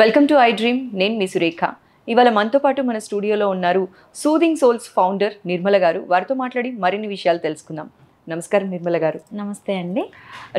Welcome to I dream. నేను మీ సురేఖ. ఇవాళ మనతో పాటు మన స్టూడియోలో ఉన్నారు సూదింగ్ సోల్స్ ఫౌండర్ నిర్మల గారు. వారితో మాట్లాడి మరిన్ని విషయాలు తెలుసుకుందాం. నమస్కారం నిర్మల గారు. నమస్తే అండి.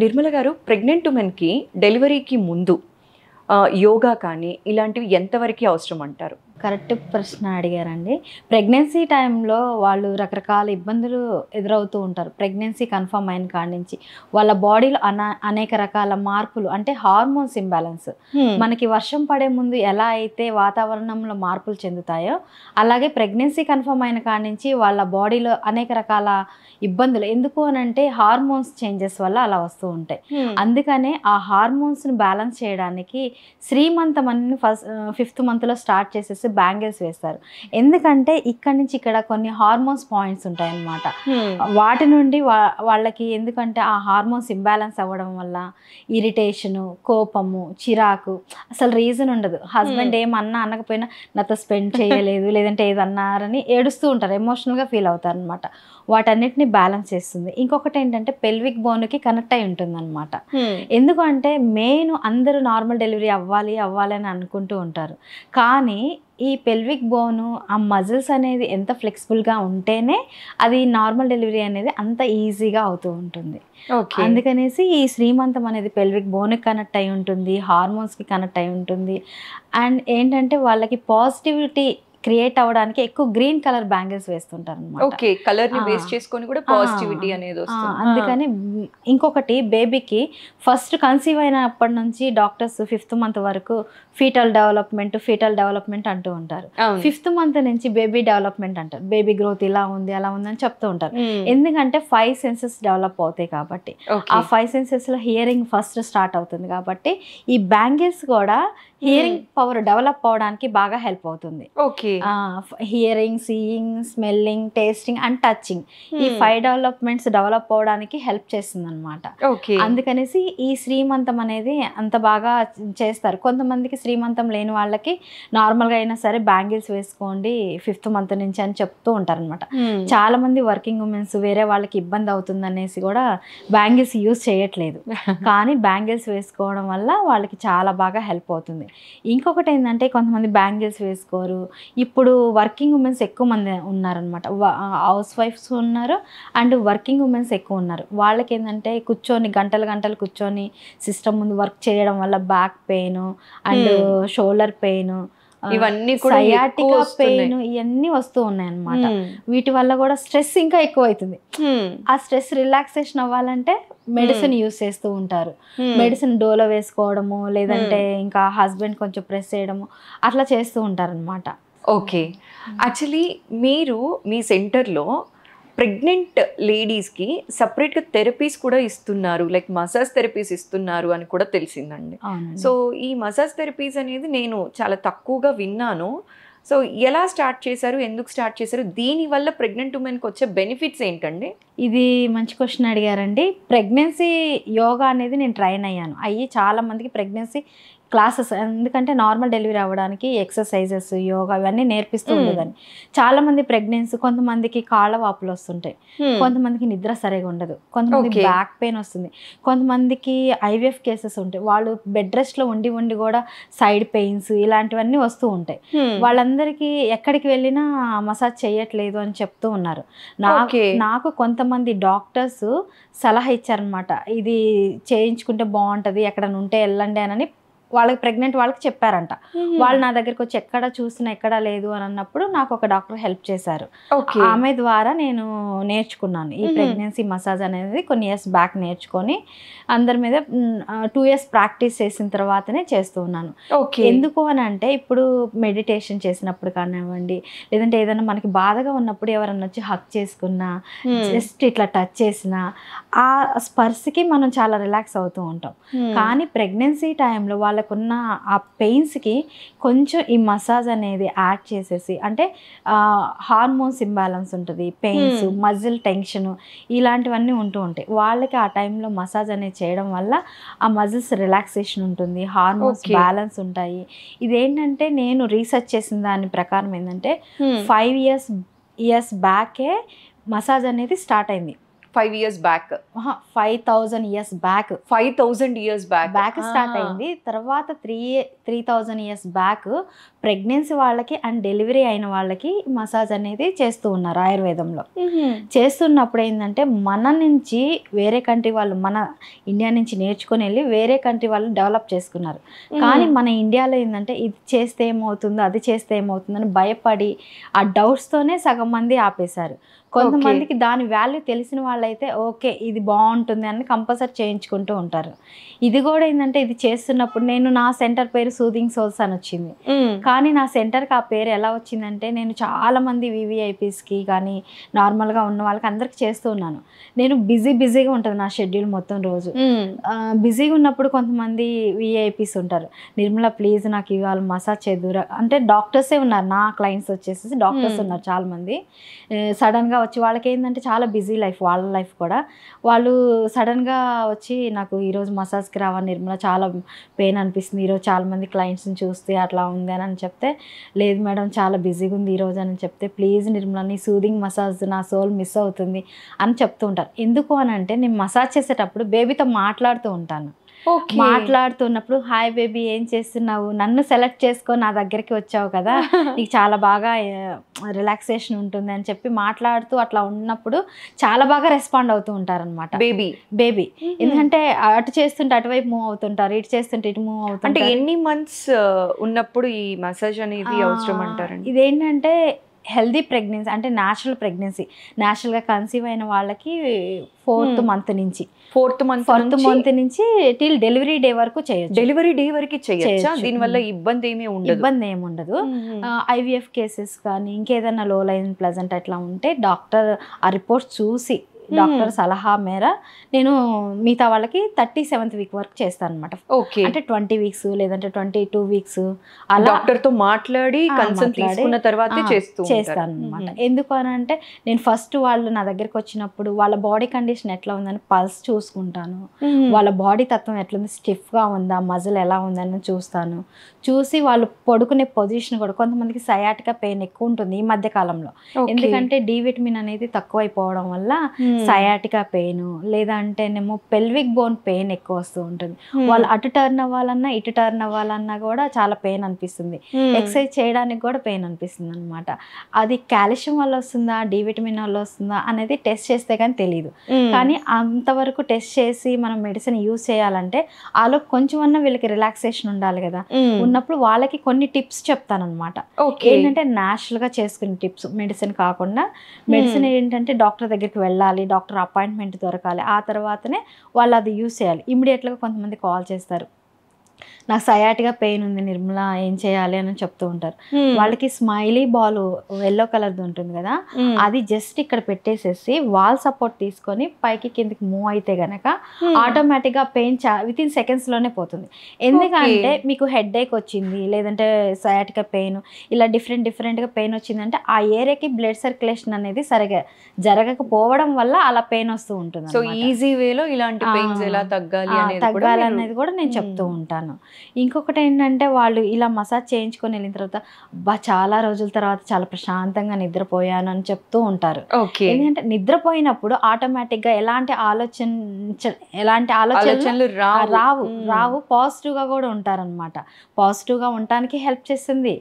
నిర్మల గారు, ప్రెగ్నెంట్ ఉమెన్కి డెలివరీకి ముందు యోగా కానీ ఇలాంటివి ఎంతవరకు అవసరం అంటారు? కరెక్ట్ ప్రశ్న అడిగారండి. ప్రెగ్నెన్సీ టైంలో వాళ్ళు రకరకాల ఇబ్బందులు ఎదురవుతూ ఉంటారు. ప్రెగ్నెన్సీ కన్ఫర్మ్ అయిన కాడి నుంచి వాళ్ళ బాడీలో అనేక రకాల మార్పులు, అంటే హార్మోన్స్ ఇంబ్యాలెన్స్. మనకి వర్షం పడే ముందు ఎలా అయితే వాతావరణంలో మార్పులు చెందుతాయో, అలాగే ప్రెగ్నెన్సీ కన్ఫర్మ్ అయిన కాడి నుంచి వాళ్ళ బాడీలో అనేక రకాల ఇబ్బందులు. ఎందుకు అని అంటే హార్మోన్స్ చేంజెస్ వల్ల అలా వస్తూ ఉంటాయి. అందుకనే ఆ హార్మోన్స్ని బ్యాలెన్స్ చేయడానికి శ్రీమంతం అని ఫిఫ్త్ మంత్లో స్టార్ట్ చేసేసి బ్యాంగిల్స్ వేస్తారు. ఎందుకంటే ఇక్కడ నుంచి ఇక్కడ కొన్ని హార్మోన్స్ పాయింట్స్ ఉంటాయి అన్నమాట. వాటి నుండి వాళ్ళకి, ఎందుకంటే ఆ హార్మోన్స్ ఇంబ్యాలెన్స్ అవ్వడం వల్ల ఇరిటేషను, కోపము, చిరాకు, అసలు రీజన్ ఉండదు. హస్బెండ్ ఏమన్నా అనకపోయినా నాతో స్పెండ్ చేయలేదు, లేదంటే ఏదన్నారని ఏడుస్తూ ఉంటారు, ఎమోషనల్గా ఫీల్ అవుతారు అనమాట. వాటన్నిటిని బ్యాలెన్స్ చేస్తుంది. ఇంకొకటి ఏంటంటే పెల్విక్ బోన్కి కనెక్ట్ అయి ఉంటుంది అనమాట. ఎందుకంటే మెయిన్ అందరూ నార్మల్ డెలివరీ అవ్వాలి అని అనుకుంటూ ఉంటారు. కానీ ఈ పెల్విక్ బోను, ఆ మజిల్స్ అనేది ఎంత ఫ్లెక్సిబుల్గా ఉంటేనే అది నార్మల్ డెలివరీ అనేది అంత ఈజీగా అవుతూ ఉంటుంది. అందుకనేసి ఈ శ్రీమంతం అనేది పెల్విక్ బోన్కి కనెక్ట్ అయి ఉంటుంది, హార్మోన్స్కి కనెక్ట్ అయి ఉంటుంది. అండ్ ఏంటంటే వాళ్ళకి పాజిటివిటీ క్రియేట్ అవ్వడానికి ఎక్కువ గ్రీన్ కలర్ బ్యాంగిల్స్ వేస్తుంటారు అనమాట. ఓకే, కలర్ ని బేస్ చేసుకొని కూడా పాజిటివిటీ అనేది వస్తుంది. అందుకని ఇంకొకటి, బేబీకి ఫస్ట్ కన్సీవ్ అయినప్పటి నుంచి డాక్టర్స్ 5th మంత్ వరకు ఫీటల్ డెవలప్మెంట్ అంటూ ఉంటారు. 5th మంత్ నుంచి బేబీ డెవలప్మెంట్ అంటారు. బేబీ గ్రోత్ ఇలా ఉంది అలా ఉంది అని చెప్తూ ఉంటారు. ఎందుకంటే 5 సెన్సెస్ డెవలప్ అవుతాయి కాబట్టి. ఆ 5 సెన్సెస్ లో హియరింగ్ ఫస్ట్ స్టార్ట్ అవుతుంది కాబట్టి ఈ బ్యాంగిల్స్ కూడా హియరింగ్ పవర్ డెవలప్ అవడానికి బాగా హెల్ప్ అవుతుంది. Hearing, seeing, smelling, tasting and touching, ఈ 5 డెవలప్మెంట్స్ డెవలప్ అవడానికి హెల్ప్ చేస్తుంది అనమాట. అందుకనేసి ఈ శ్రీమంతం అనేది అంత బాగా చేస్తారు. కొంతమందికి శ్రీమంతం లేని వాళ్ళకి నార్మల్గా అయినా సరే బ్యాంగిల్స్ వేసుకోండి 5th మంత్ నుంచి అని చెప్తూ ఉంటారు అనమాట. చాలా మంది వర్కింగ్ ఉమెన్స్ వేరే వాళ్ళకి ఇబ్బంది అవుతుంది అనేసి కూడా బ్యాంగిల్స్ యూజ్ చేయట్లేదు. కానీ బ్యాంగిల్స్ వేసుకోవడం వల్ల వాళ్ళకి చాలా బాగా హెల్ప్ అవుతుంది. ఇంకొకటి ఏంటంటే కొంతమంది బ్యాంగిల్స్ వేసుకోరు. ఇప్పుడు వర్కింగ్ ఉమెన్స్ ఎక్కువ మంది ఉన్నారనమాట. హౌస్ వైఫ్స్ ఉన్నారు అండ్ వర్కింగ్ ఉమెన్స్ ఎక్కువ ఉన్నారు. వాళ్ళకి ఏంటంటే కూర్చొని గంటలు కూర్చొని సిస్టమ్ ముందు వర్క్ చేయడం వల్ల back pain and shoulder pain, ఇవన్నీ సయాటికా పెయిన్, ఇవన్నీ వస్తూ ఉన్నాయి అన్నమాట. వీటి వల్ల కూడా స్ట్రెస్ ఇంకా ఎక్కువ అవుతుంది. ఆ స్ట్రెస్ రిలాక్సేషన్ అవ్వాలంటే మెడిసిన్ యూజ్ చేస్తూ ఉంటారు. మెడిసిన్ డోలో వేసుకోవడము, లేదంటే ఇంకా హస్బెండ్ కొంచెం ప్రెస్ చేయడము, అట్లా చేస్తూ ఉంటారు అనమాట. ఓకే, యాక్చువల్లీ మీరు మీ సెంటర్లో ప్రెగ్నెంట్ లేడీస్కి సపరేట్గా థెరపీస్ కూడా ఇస్తున్నారు, లైక్ మసాజ్ థెరపీస్ ఇస్తున్నారు అని కూడా తెలిసిందండి. సో ఈ మసాజ్ థెరపీస్ అనేది నేను చాలా తక్కువగా విన్నాను. సో ఎలా స్టార్ట్ చేశారు, ఎందుకు స్టార్ట్ చేశారు, దీనివల్ల ప్రెగ్నెంట్ ఉమెన్కి వచ్చే బెనిఫిట్స్ ఏంటండి? ఇది మంచి క్వశ్చన్ అడిగారండి. ప్రెగ్నెన్సీ యోగా అనేది నేను ట్రైన్ అయ్యి చాలా మందికి ప్రెగ్నెన్సీ క్లాసెస్, ఎందుకంటే నార్మల్ డెలివరీ అవ్వడానికి ఎక్సర్సైజెస్, యోగా ఇవన్నీ నేర్పిస్తూ ఉండేదాన్ని. చాలా మంది ప్రెగ్నెన్సీ, కొంతమందికి కాళ్ళ వాపులు వస్తుంటాయి, కొంతమందికి నిద్ర సరిగా ఉండదు, కొంతమందికి బ్యాక్ పెయిన్ వస్తుంది, కొంతమందికి ఐవీఎఫ్ కేసెస్ ఉంటాయి. వాళ్ళు బెడ్ రెస్ట్లో ఉండి కూడా సైడ్ పెయిన్స్ ఇలాంటివన్నీ వస్తూ ఉంటాయి. వాళ్ళందరికీ ఎక్కడికి వెళ్ళినా మసాజ్ చేయట్లేదు అని చెప్తూ ఉన్నారు. నాకు కొంతమంది డాక్టర్స్ సలహా ఇచ్చారనమాట, ఇది చేయించుకుంటే బాగుంటుంది, ఎక్కడైనా ఉంటే వెళ్ళండి అని వాళ్ళకి, ప్రెగ్నెంట్ వాళ్ళకి చెప్పారంట. వాళ్ళు నా దగ్గరికి వచ్చి ఎక్కడ చూసినా ఎక్కడా లేదు అని అన్నప్పుడు నాకు ఒక డాక్టర్ హెల్ప్ చేశారు. ఆమె ద్వారా నేను నేర్చుకున్నాను ఈ ప్రెగ్నెన్సీ మసాజ్ అనేది. కొన్ని ఇయర్స్ బ్యాక్ నేర్చుకొని అందరి మీద 2 years ప్రాక్టీస్ చేసిన తర్వాతనే చేస్తూ ఉన్నాను. ఎందుకు అని అంటే ఇప్పుడు మెడిటేషన్ చేసినప్పుడు కానివ్వండి, లేదంటే ఏదైనా మనకి బాధగా ఉన్నప్పుడు ఎవరన్నా వచ్చి హక్ చేసుకున్నా, జస్ట్ ఇట్లా టచ్ చేసినా ఆ స్పర్శకి మనం చాలా రిలాక్స్ అవుతూ ఉంటాం. కానీ ప్రెగ్నెన్సీ టైంలో వాళ్ళకున్న ఆ పెయిన్స్కి కొంచెం ఈ మసాజ్ అనేది యాడ్ చేసేసి, అంటే హార్మోన్స్ ఇంబ్యాలెన్స్ ఉంటుంది, పెయిన్స్, మజిల్ టెన్షన్ ఇలాంటివన్నీ ఉంటూ ఉంటాయి. వాళ్ళకి ఆ టైంలో మసాజ్ అనేది చేయడం వల్ల ఆ మజిల్స్ రిలాక్సేషన్ ఉంటుంది, హార్మోన్స్ బ్యాలెన్స్ ఉంటాయి. ఇదేంటంటే నేను రీసెర్చ్ చేసిన దాని ప్రకారం ఏంటంటే 5 years బ్యాకే మసాజ్ అనేది స్టార్ట్ అయింది. 5 years back. 5000 years back. 5000 years back start అయింది. తర్వాత 3000 years బ్యాక్ ప్రెగ్నెన్సీ వాళ్ళకి అండ్ డెలివరీ అయిన వాళ్ళకి మసాజ్ అనేది చేస్తూ ఉన్నారు ఆయుర్వేదంలో. చేస్తున్నప్పుడు ఏంటంటే మన నుంచి వేరే కంట్రీ వాళ్ళు మన ఇండియా నుంచి నేర్చుకొని వెళ్ళి వేరే కంట్రీ వాళ్ళు డెవలప్ చేసుకున్నారు. కానీ మన ఇండియాలో ఏంటంటే ఇది చేస్తే ఏమవుతుందో అది చేస్తే ఏమవుతుందని భయపడి ఆ డౌట్స్తోనే సగం మంది ఆపేశారు. కొంతమందికి దాని వాల్యూ తెలిసిన వాళ్ళైతే ఓకే ఇది బాగుంటుంది అని కంపల్సరీ చేయించుకుంటూ ఉంటారు. ఇది కూడా ఏంటంటే ఇది చేస్తున్నప్పుడు నేను నా సెంటర్ పేరు సూదింగ్ సోల్స్ అని వచ్చింది. కానీ నా సెంటర్కి ఆ పేరు ఎలా వచ్చిందంటే నేను చాలామంది వివిఐపీస్కి కానీ నార్మల్గా ఉన్న వాళ్ళకి అందరికి చేస్తూ ఉన్నాను. నేను బిజీగా ఉంటుంది నా షెడ్యూల్ మొత్తం రోజు. బిజీగా ఉన్నప్పుడు కొంతమంది విఐపీస్ ఉంటారు, నిర్మల ప్లీజ్ నాకు ఇవాళ మసాజ్ చేద్దురా అంటే డాక్టర్సే ఉన్నారు. నా క్లయింట్స్ వచ్చేసి డాక్టర్స్ ఉన్నారు చాలామంది. సడన్గా వచ్చి వాళ్ళకి ఏంటంటే చాలా బిజీ లైఫ్ వాళ్ళ లైఫ్ కూడా. వాళ్ళు సడన్గా వచ్చి నాకు ఈరోజు మసాజ్కి రావా నిర్మల చాలా పెయిన్ అనిపిస్తుంది ఈరోజు చాలామంది క్లయింట్స్ని చూస్తే అట్లా ఉంది అని చెప్తే లేదు మేడం చాలా బిజీగా ఉంది ఈరోజు అని చెప్తే ప్లీజ్ నిర్మల నీ సూదింగ్ మసాజ్ నా సోల్ మిస్ అవుతుంది అని చెప్తూ ఉంటారు. ఎందుకు అని అంటే నేను మసాజ్ చేసేటప్పుడు బేబీతో మాట్లాడుతూ ఉంటాను. మాట్లాడుతున్నప్పుడు హాయ్ బేబీ ఏం చేస్తున్నావు, నన్ను సెలెక్ట్ చేసుకొని నా దగ్గరికి వచ్చావు కదా నీకు చాలా బాగా రిలాక్సేషన్ ఉంటుంది అని చెప్పి మాట్లాడుతూ అట్లా ఉన్నప్పుడు చాలా బాగా రెస్పాండ్ అవుతూ ఉంటారు అనమాట బేబీ. ఎందుకంటే అటు చేస్తుంటే అటువైపు మూవ్ అవుతుంటారు, ఇటు చేస్తుంటే ఇటు మూవ్ అవుతుంటారు. అంటే ఎన్ని మంత్స్ ఉన్నప్పుడు ఈ మసాజ్ అనేది అవసరం అంటారండి? ఇదేంటంటే హెల్దీ ప్రెగ్నెన్సీ అంటే న్యాచురల్ ప్రెగ్నెన్సీ, న్యాచురల్గా కన్సీవ్ అయిన వాళ్ళకి 4th మంత్ నుంచి నుంచి టిల్ డెలివరీ డే వరకు చేయొచ్చు. డెలివరీ డే వరకు చేయొచ్చు. దీనివల్ల ఇబ్బంది ఏమి ఉండదు. ఐవీఎఫ్ కేసెస్ కానీ ఇంకేదైనా లో లైన్ ప్లజెంట్ అట్లా ఉంటే డాక్టర్ ఆ రిపోర్ట్స్ చూసి డాక్టర్ సలహా మేర నేను మిగతా వాళ్ళకి 37th వీక్ వరకు చేస్తాను అనమాట. అంటే 20 weeks లేదంటే 22 weeks అలా డాక్టర్తో మాట్లాడి కన్సల్ట్ తీసుకున్న తర్వాత చేస్తాను అనమాట. ఎందుకు అని అంటే నేను ఫస్ట్ వాళ్ళు నా దగ్గరికి వచ్చినప్పుడు వాళ్ళ బాడీ కండిషన్ ఎట్లా ఉందని పల్స్ చూసుకుంటాను, వాళ్ళ బాడీ తత్వం ఎట్లుంది, స్టిఫ్గా ఉందా, మజిల్ ఎలా ఉందని చూస్తాను. చూసి వాళ్ళు పడుకునే పొజిషన్ కూడా కొంతమందికి సయాటికా పెయిన్ ఎక్కువ ఉంటుంది ఈ మధ్య కాలంలో. ఎందుకంటే డి విటమిన్ అనేది తక్కువైపోవడం వల్ల సయాటికా పెయిన్ లేదంటేనేమో పెల్విక్ బోన్ పెయిన్ ఎక్కువ వస్తూ ఉంటుంది. వాళ్ళు అటు టర్న్ అవ్వాలన్నా ఇటు టర్న్ అవ్వాలన్నా కూడా చాలా పెయిన్ అనిపిస్తుంది. ఎక్సర్సైజ్ చేయడానికి కూడా పెయిన్ అనిపిస్తుంది అనమాట. అది కాల్షియం వల్ల వస్తుందా డి విటమిన్ వల్ల వస్తుందా అనేది టెస్ట్ చేస్తే కానీ తెలియదు. కానీ అంతవరకు టెస్ట్ చేసి మనం మెడిసిన్ యూజ్ చేయాలంటే ఆలో కొంచెం అన్నా వీళ్ళకి రిలాక్సేషన్ ఉండాలి కదా. ఉన్నప్పుడు వాళ్ళకి కొన్ని టిప్స్ చెప్తాను అనమాట. ఏంటంటే న్యాచురల్గా చేసుకునే టిప్స్, మెడిసిన్ కాకుండా. మెడిసిన్ ఏంటంటే డాక్టర్ దగ్గరికి వెళ్ళాలి, డాక్టర్ అపాయింట్మెంట్ దొరకాలి, ఆ తర్వాతనే వాళ్ళు అది యూజ్ చేయాలి. ఇమీడియట్గా కొంతమంది కాల్ చేస్తారు, నాకు సయాటిగా పెయిన్ ఉంది నిర్మల ఏం చేయాలి అని చెప్తూ ఉంటారు. వాళ్ళకి స్మైలీ బాల్ ఎల్లో కలర్ది ఉంటుంది కదా, అది జస్ట్ ఇక్కడ పెట్టేసేసి వాల్ సపోర్ట్ తీసుకొని పైకి కిందకి మూవ్ అయితే గనక ఆటోమేటిక్గా పెయిన్ వితిన్ సెకండ్స్లోనే పోతుంది. ఎందుకంటే మీకు హెడ్ ఏక్ వచ్చింది లేదంటే సయాటికా పెయిన్ ఇలా డిఫరెంట్గా పెయిన్ వచ్చిందంటే ఆ ఏరియాకి బ్లడ్ సర్క్యులేషన్ అనేది సరిగా జరగకపోవడం వల్ల అలా పెయిన్ వస్తూ ఉంటుంది. సో ఈజీ వేలో ఇలాంటి పెయిన్స్ ఎలా తగ్గాలి అనేది కూడా నేను చెప్తూ ఉంటాను. ఇంకొకటి ఏంటంటే వాళ్ళు ఇలా మసాజ్ చేయించుకొని వెళ్ళిన తర్వాత చాలా రోజుల తర్వాత చాలా ప్రశాంతంగా నిద్రపోయాను అని చెప్తూ ఉంటారు. ఎందుకంటే నిద్రపోయినప్పుడు ఆటోమేటిక్గా ఎలాంటి ఆలోచనలు రావు పాజిటివ్గా కూడా ఉంటారనమాట. పాజిటివ్గా ఉండడానికి హెల్ప్ చేస్తుంది,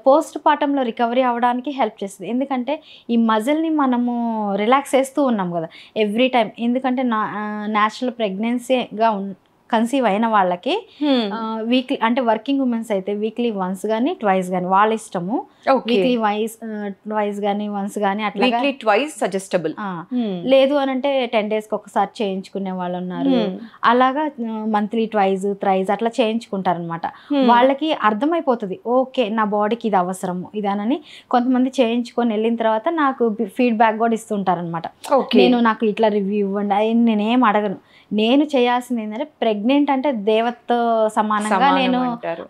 పోస్ట్ పార్టంలో రికవరీ అవ్వడానికి హెల్ప్ చేస్తుంది. ఎందుకంటే ఈ మజిల్ని మనము రిలాక్స్ చేస్తూ ఉన్నాం కదా ఎవ్రీ టైం. ఎందుకంటే న్యాచురల్ ప్రెగ్నెన్సీగా కన్సీవ్ అయిన వాళ్ళకి వీక్లీ అంటే వర్కింగ్ ఉమెన్స్ అయితే వీక్లీ వన్స్ కానీ ట్వైస్ కానీ వాళ్ళ ఇష్టము. వీక్లీ ట్వైస్ కానీ వన్స్ కానీ అట్లా ట్వైస్ సజెస్టబుల్. లేదు అని అంటే 10 days ఒకసారి చేయించుకునే వాళ్ళు ఉన్నారు. అలాగా మంత్లీ ట్వైస్ థ్రైస్ అట్లా చేయించుకుంటారు అనమాట. వాళ్ళకి అర్థమైపోతుంది ఓకే నా బాడీకి ఇది అవసరము ఇదానని. కొంతమంది చేయించుకొని వెళ్ళిన తర్వాత నాకు ఫీడ్బ్యాక్ కూడా ఇస్తుంటారు అనమాట. నాకు ఇట్లా రివ్యూ ఇవ్వండి, నేనేం అడగను. నేను చేయాల్సింది ఏంటంటే ప్రెగ్నెంట్ అంటే దేవతతో సమానంగా నేను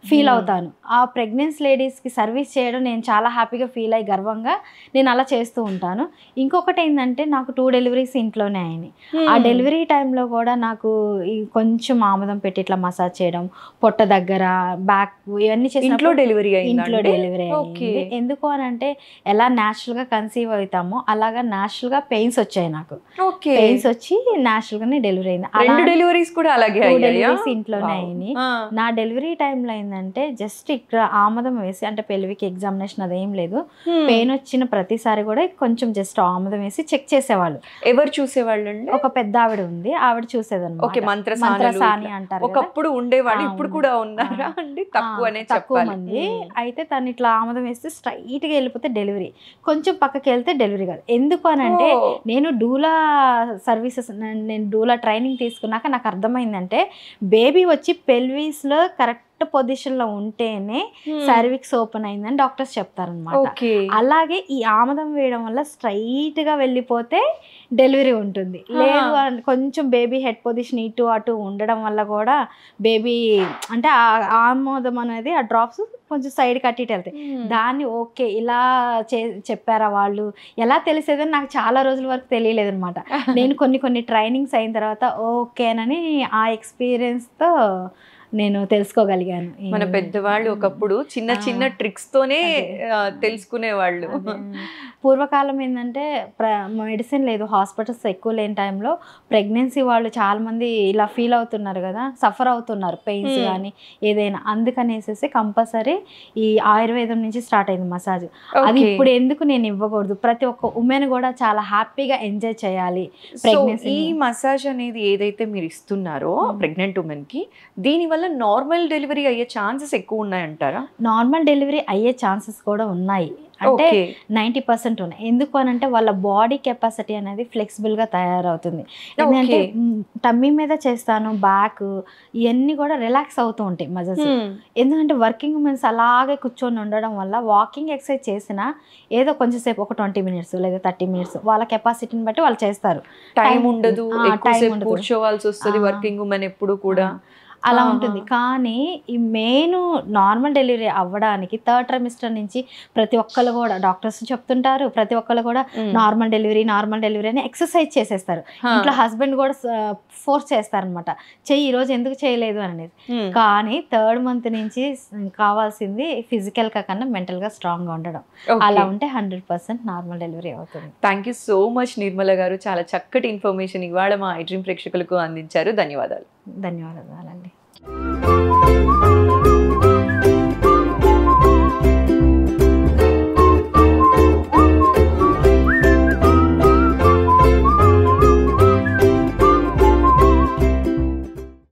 ఫీల్ అవుతాను. ఆ ప్రెగ్నెన్సీ లేడీస్కి సర్వీస్ చేయడం నేను చాలా హ్యాపీగా ఫీల్ అయ్యి గర్వంగా నేను అలా చేస్తూ ఉంటాను. ఇంకొకటి ఏంటంటే నాకు 2 డెలివరీస్ ఇంట్లోనే అయినాయి. ఆ డెలివరీ టైంలో కూడా నాకు కొంచెం ఆముదం పెట్టి ఇట్లా మసాజ్ చేయడం, పొట్ట దగ్గర, బ్యాక్ ఇవన్నీ చేసి ఇంట్లో డెలివరీ అయింది. ఎందుకు అని అంటే ఎలా న్యాచురల్గా కన్సీవ్ అవుతామో అలాగా న్యాచురల్గా పెయిన్స్ వచ్చాయి నాకు. పెయిన్స్ వచ్చి న్యాచురల్ గానే డెలివరీ అయింది. 2 డెలివరీస్ కూడా అలాగే అయ్యాయా? 2 డెలివరీస్ ఇంట్లోనే అయినాయి. నా డెలివరీ టైంలో ఏంటంటే జస్ట్ ఇక్కడ ఆముదం వేసి, అంటే పెల్విక్ ఎగ్జామినేషన్ అదేం లేదు, పెయిన్ వచ్చిన ప్రతిసారి కూడా కొంచెం జస్ట్ ఆముదం వేసి చెక్ చేసేవాళ్ళు. ఎవరు చూసేవాళ్ళు అండి? ఒక పెద్ద ఆవిడ ఉంది, ఆవిడ చూసేదన్నమాట. మంత్రసాని అంటారు. ఒకప్పుడు ఉండేవాడు, ఇప్పుడు కూడా ఉన్నారా అండి? తక్కువ మంది. అయితే తను ఇట్లా ఆముదం వేస్తే స్ట్రైట్ గా వెళ్ళిపోతే డెలివరీ, కొంచెం పక్కకి వెళ్తే డెలివరీ కాదు. ఎందుకు అని అంటే నేను డూలా సర్వీసెస్, నేను డూలా ట్రైనింగ్ తీసుకున్నాక నాకు అర్థమైందంటే బేబీ వచ్చి పెల్విస్లో కరెక్ట్ పొజిషన్లో ఉంటేనే సర్విక్స్ ఓపెన్ అయిందని డాక్టర్స్ చెప్తారనమాట. అలాగే ఈ ఆముదం వేయడం వల్ల స్ట్రైట్గా వెళ్ళిపోతే డెలివరీ ఉంటుంది. లేదు కొంచెం బేబీ హెడ్ పొజిషన్ ఇటు అటు ఉండడం వల్ల కూడా బేబీ అంటే ఆముదం అనేది ఆ డ్రాప్స్ కొంచెం సైడ్ కట్టిட்டு వెళ్తాయి. దాన్ని ఓకే ఇలా చెప్పారా వాళ్ళు, ఎలా తెలిసేదని నాకు చాలా రోజుల వరకు తెలియలేదు అనమాట. నేను కొన్ని ట్రైనింగ్స్ అయిన తర్వాత ఓకేనని ఆ ఎక్స్పీరియన్స్తో నేను తెలుసుకోగలిగాను. మన పెద్దవాళ్ళు ఒకప్పుడు చిన్న చిన్న ట్రిక్స్ తోనే తెలుసుకునేవాళ్ళు. పూర్వకాలం ఏంటంటే మెడిసిన్ లేదు, హాస్పిటల్స్ ఎక్కువ లేని టైంలో ప్రెగ్నెన్సీ వాళ్ళు చాలా మంది ఇలా ఫీల్ అవుతున్నారు కదా, సఫర్ అవుతున్నారు పెయిన్స్ కానీ ఏదైనా, అందుకనేసి కంపల్సరీ ఈ ఆయుర్వేదం నుంచి స్టార్ట్ అయింది మసాజ్. అది ఇప్పుడు ఎందుకు నేను ఇవ్వకూడదు, ప్రతి ఒక్క ఉమెన్ కూడా చాలా హ్యాపీగా ఎంజాయ్ చేయాలి ప్రెగ్నెన్సీ. ఈ మసాజ్ అనేది ఏదైతే మీరు ఇస్తున్నారో ప్రెగ్నెంట్ ఉమెన్ కి, దీనివల్ల నార్మల్ డెలివరీ అయ్యే ఛాన్సెస్ ఎక్కువ ఉన్నాయంటారా? నార్మల్ డెలివరీ అయ్యే ఛాన్సెస్ కూడా ఉన్నాయి, అంటే 90% ఉన్నాయి. ఎందుకు అని అంటే వాళ్ళ బాడీ కెపాసిటీ అనేది ఫ్లెక్సిబుల్గా తయారవుతుంది. ఎందుకంటే టమ్మీ మీద చేస్తాను, బ్యాక్ ఇవన్నీ కూడా రిలాక్స్ అవుతూ ఉంటాయి మజిల్స్. ఎందుకంటే వర్కింగ్ ఉమెన్స్ అలాగే కూర్చొని ఉండడం వల్ల వాకింగ్ ఎక్సర్సైజ్ చేసినా ఏదో కొంచెం సేపు ఒక 20 minutes లేదా 30 minutes వాళ్ళ కెపాసిటీని బట్టి వాళ్ళు చేస్తారు. టైం ఉండదు, కూర్చోవాల్సి వస్తుంది వర్కింగ్ ఉమెన్ ఎప్పుడు కూడా, అలా ఉంటుంది. కానీ ఈ మెయిన్ నార్మల్ డెలివరీ అవ్వడానికి 3rd trimester నుంచి ప్రతి ఒక్కళ్ళు కూడా డాక్టర్స్ చెప్తుంటారు, ప్రతి ఒక్కళ్ళు కూడా నార్మల్ డెలివరీ అని ఎక్సర్సైజ్ చేసేస్తారు. ఇంట్లో హస్బెండ్ కూడా ఫోర్స్ చేస్తారనమాట, చెయ్యి ఈరోజు ఎందుకు చేయలేదు అనేది. కానీ 3rd month నుంచి కావాల్సింది ఫిజికల్ గా కన్నా మెంటల్ గా స్ట్రాంగ్ గా ఉండడం. అలా ఉంటే 100% నార్మల్ డెలివరీ అవుతుంది. Thank you so much Nirmala గారు, చాలా చక్కటి ఇన్ఫర్మేషన్ ఇవాళ మా ఐ డ్రీమ్ ప్రేక్షకులకు అందించారు. ధన్యవాదాలు. ధన్యవాదాలండి.